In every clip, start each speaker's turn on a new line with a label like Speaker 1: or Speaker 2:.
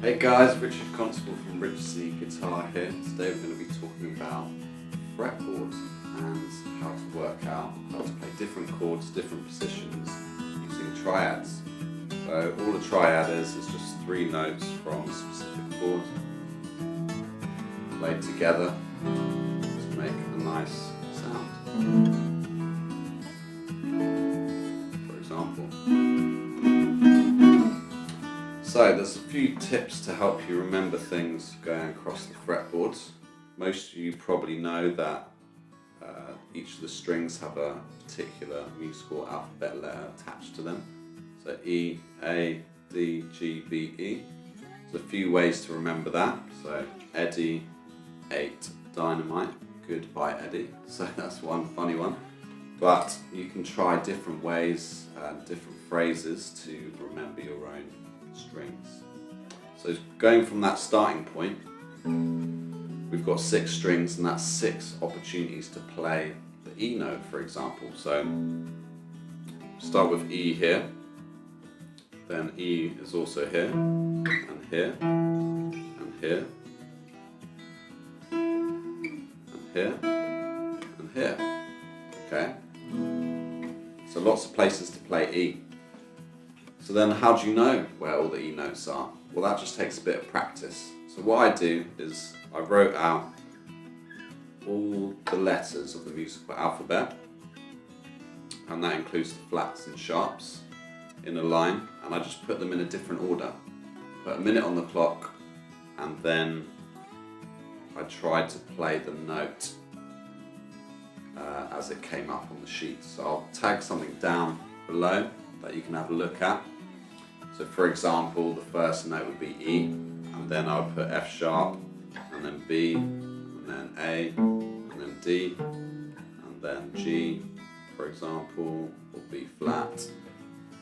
Speaker 1: Hey guys, Richard Constable from Rich C Guitar here. Today we're going to be talking about fretboards and how to work out how to play different chords, different positions using triads. So all a triad is just 3 notes from a specific chord played together to make a nice sound. For example. So there's a few tips to help you remember things going across the fretboards. Most of you probably know that each of the strings have a particular musical alphabet letter attached to them. So E, A, D, G, B, E. There's a few ways to remember that. So Eddie ate dynamite, goodbye Eddie. So that's one funny one. But you can try different ways and different phrases to remember your own strings. So going from that starting point, we've got 6 strings and that's 6 opportunities to play the E note, for example. So start with E here, then E is also here, and here, and here, and here, and here. Okay? So lots of places to play E. So then how do you know where all the E notes are? Well, that just takes a bit of practice. So what I do is I wrote out all the letters of the musical alphabet, and that includes the flats and sharps in a line, and I just put them in a different order. Put a minute on the clock, and then I tried to play the note as it came up on the sheet. So I'll tag something down below that you can have a look at. So for example, the first note would be E, and then I would put F sharp, and then B, and then A, and then D, and then G, for example, or B flat.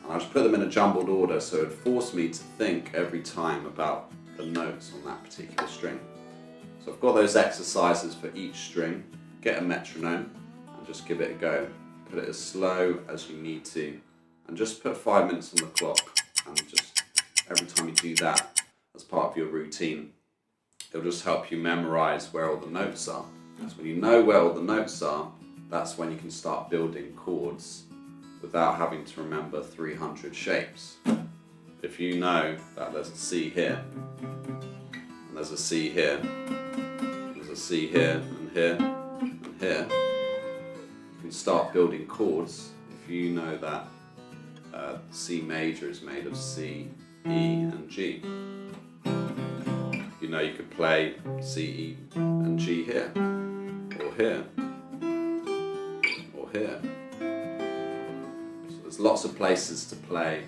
Speaker 1: And I just put them in a jumbled order, so it forced me to think every time about the notes on that particular string. So I've got those exercises for each string. Get a metronome and just give it a go. Put it as slow as you need to, and just put 5 minutes on the clock, and just every time you do that as part of your routine, it'll just help you memorize where all the notes are. Because when you know where all the notes are, that's when you can start building chords without having to remember 300 shapes. If you know that there's a C here, and there's a C here, there's a C here, and here, and here, you can start building chords if you know that C major is made of C, E, and G. You know you could play C, E, and G here, or here, or here. So there's lots of places to play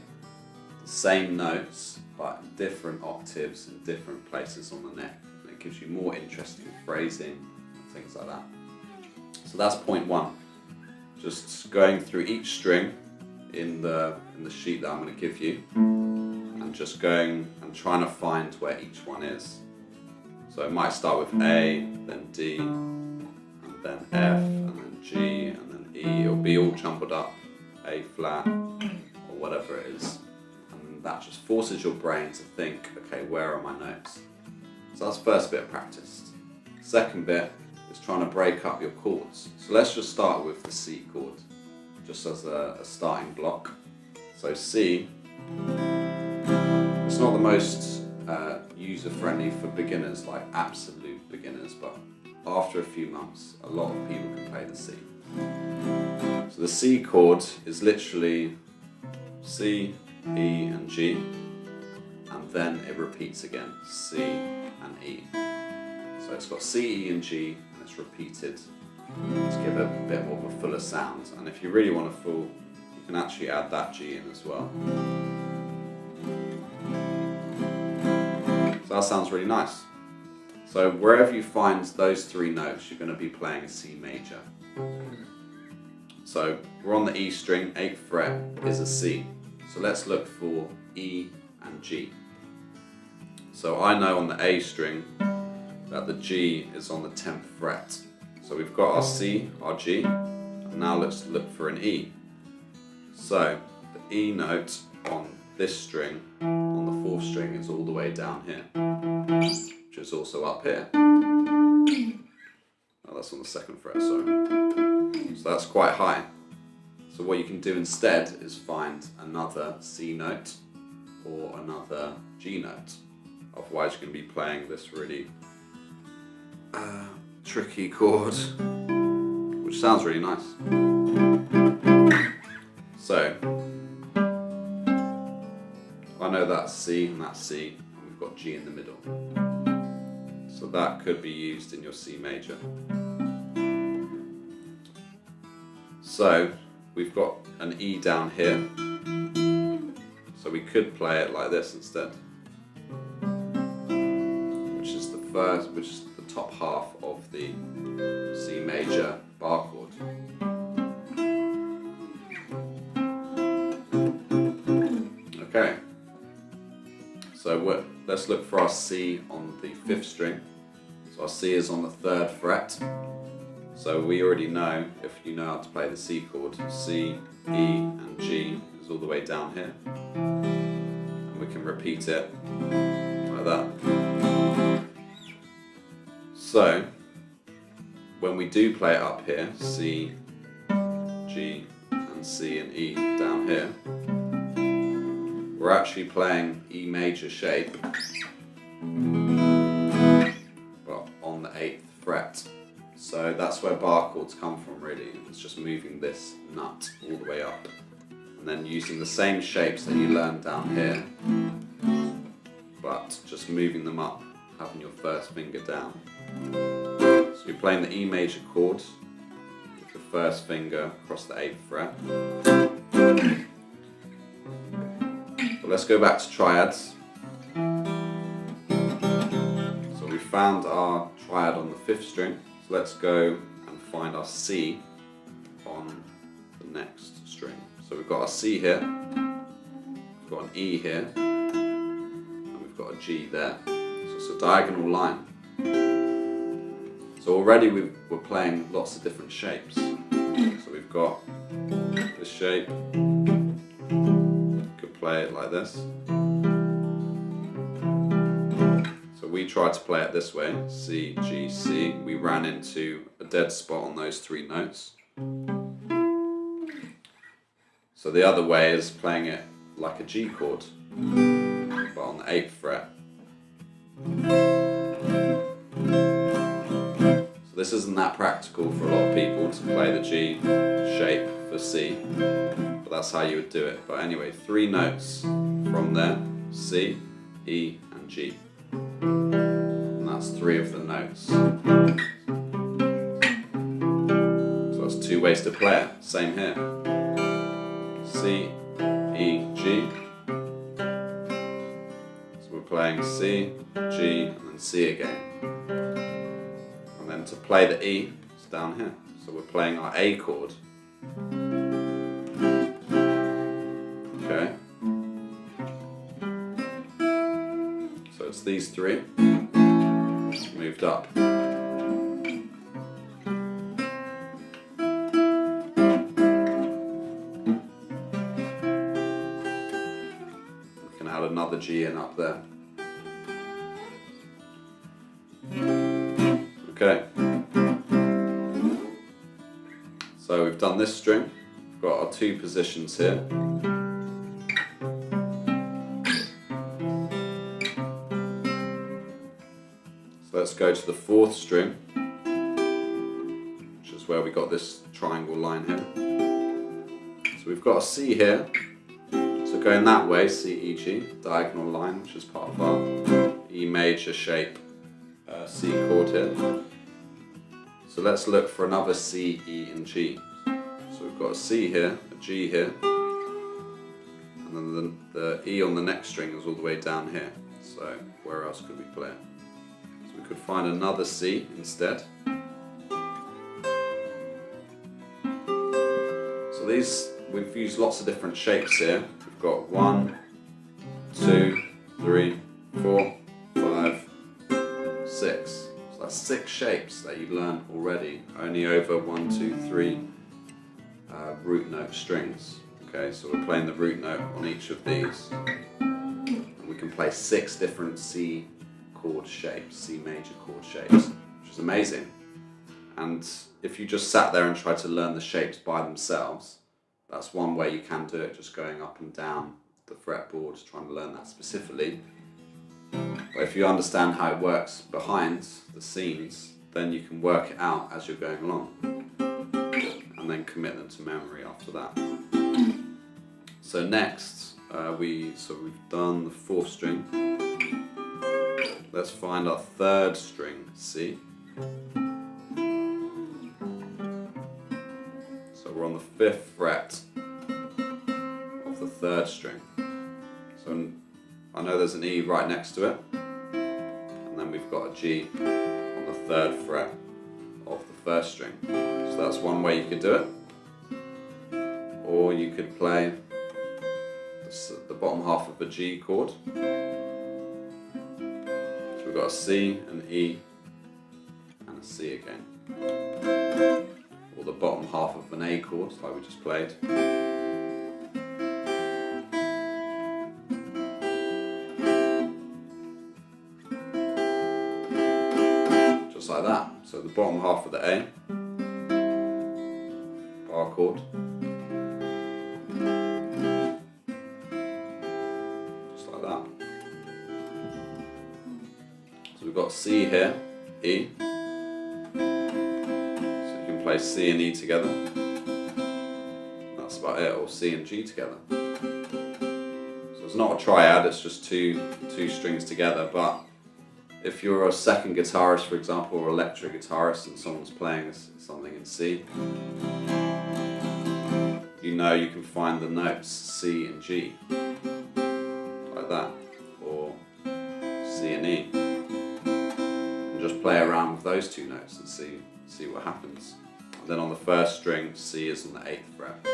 Speaker 1: the same notes, but different octaves in different places on the neck. And it gives you more interesting phrasing and things like that. So that's point 1. Just going through each string in the sheet that I'm going to give you, and just going and trying to find where each one is. So it might start with A, then D, and then F, and then G, and then E. It'll be all jumbled up, A flat, or whatever it is. And that just forces your brain to think, okay, where are my notes? So that's the first bit of practice. Second bit is trying to break up your chords. So let's just start with the C chord, just as a starting block. So C, it's not the most user-friendly for beginners, like absolute beginners, but after a few months, a lot of people can play the C. So the C chord is literally C, E, and G, and then it repeats again, C and E. So it's got C, E, and G, and it's repeated to give it a bit more of a fuller sound. And if you really want a full, you can actually add that G in as well. So that sounds really nice. So wherever you find those 3 notes, you're going to be playing a C major. So we're on the E string, 8th fret is a C. So let's look for E and G. So I know on the A string that the G is on the 10th fret. So we've got our C, our G, and now let's look for an E. So the E note on this string on the 4th string is all the way down here, which is also up here. Oh, that's on the 2nd fret, sorry. So that's quite high. So what you can do instead is find another C note or another G note. Otherwise you're going to be playing this really tricky chord, which sounds really nice. So I know that's C and that's C, and we've got G in the middle. So that could be used in your C major. So we've got an E down here, so we could play it like this instead, which is the top half of the C major bar chord. Okay, so let's look for our C on the 5th string. So our C is on the 3rd fret. So we already know, if you know how to play the C chord, C, E and G is all the way down here. And we can repeat it like that. So when we do play it up here, C, G and C and E down here, we're actually playing E major shape, but on the 8th fret. So that's where bar chords come from really. It's just moving this nut all the way up and then using the same shapes that you learned down here, but just moving them up, having your 1st finger down. So you're playing the E major chord with the 1st finger across the 8th fret. But let's go back to triads. So we found our triad on the 5th string. So let's go and find our C on the next string. So we've got our C here, we've got an E here, and we've got a G there. So it's a diagonal line. So already we're playing lots of different shapes. So we've got this shape, could play it like this. So we tried to play it this way, C, G, C. We ran into a dead spot on those 3 notes. So the other way is playing it like a G chord, but on the 8th fret. So this isn't that practical for a lot of people to play the G shape for C, but that's how you would do it. But anyway, 3 notes from there, C, E and G. And that's 3 of the notes. So that's 2 ways to play it. Same here. C, E, G. So we're playing C, G, and then C again. And then to play the E, it's down here. So we're playing our A chord. Okay. So it's these 3 moved up. Add another G in up there. Okay. So we've done this string. We've got our 2 positions here. So let's go to the 4th string, which is where we got this triangle line here. So we've got a C here. So going that way, C, E, G, diagonal line, which is part of our E major shape C chord here. So let's look for another C, E and G. So we've got a C here, a G here, and then the E on the next string is all the way down here. So where else could we play it? So we could find another C instead. So we've used lots of different shapes here. We've got 1, 2, 3, 4, 5, 6. So that's 6 shapes that you learned already, only over 1, 2, 3 root note strings. Okay, so we're playing the root note on each of these. And we can play 6 different C chord shapes, C major chord shapes, which is amazing. And if you just sat there and tried to learn the shapes by themselves, that's one way you can do it, just going up and down the fretboard, trying to learn that specifically. But if you understand how it works behind the scenes, then you can work it out as you're going along, and then commit them to memory after that. So next, we've done the 4th string. Let's find our 3rd string, C. So we're on the 5th fret of the 3rd string. So I know there's an E right next to it, and then we've got a G on the 3rd fret of the 1st string. So that's one way you could do it. Or you could play the bottom half of a G chord. So we've got a C, an E, and a C again. Or the bottom half of an A chord, like we just played. Just like that. So the bottom half of the A, bar chord. So we've got C here, E. So you can play C and E together. That's about it, or C and G together. So it's not a triad, it's just two strings together, but if you're a second guitarist, for example, or electric guitarist, and someone's playing something in C, you know you can find the notes C and G, like that, or C and E. Just play around with those 2 notes and see what happens. And then on the 1st string, C is on the 8th fret.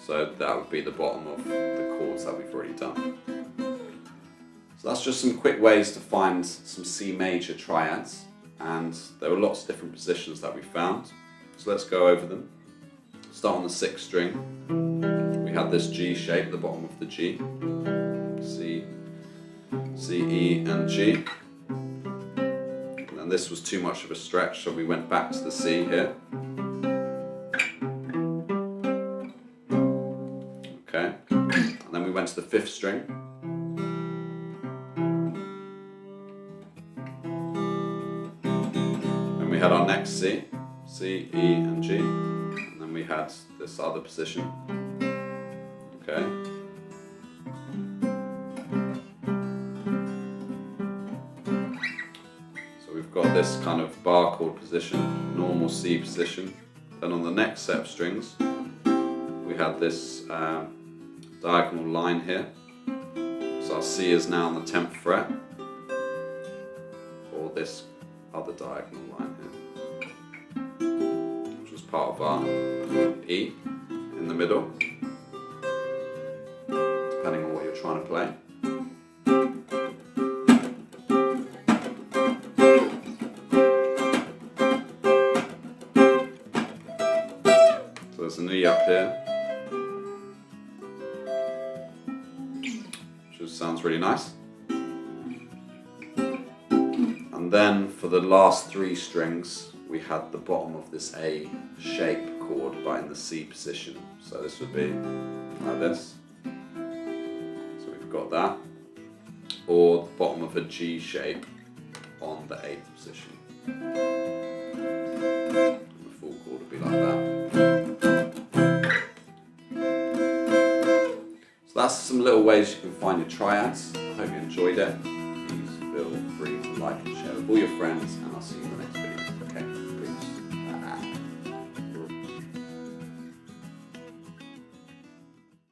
Speaker 1: So that would be the bottom of the chords that we've already done. So that's just some quick ways to find some C major triads, and there were lots of different positions that we found. So let's go over them. Start on the 6th string. We had this G shape, the bottom of the G. C, E, and G. And this was too much of a stretch, so we went back to the C here. Okay, and then we went to the 5th string. And we had our next C, C, E, and G. And then we had this other position. Okay. Got this kind of bar chord position, normal C position. Then on the next set of strings, we had this diagonal line here. So our C is now on the 10th fret, or this other diagonal line here, which was part of our E in the middle, depending on what you're trying to play. There's an E up here, which just sounds really nice. And then for the last 3 strings, we had the bottom of this A shape chord, but in the C position. So this would be like this. So we've got that. Or the bottom of a G shape on the 8th position. And the full chord would be like that. That's some little ways you can find your triads. I hope you enjoyed it. Please feel free to like and share with all your friends, and I'll see you in the next video.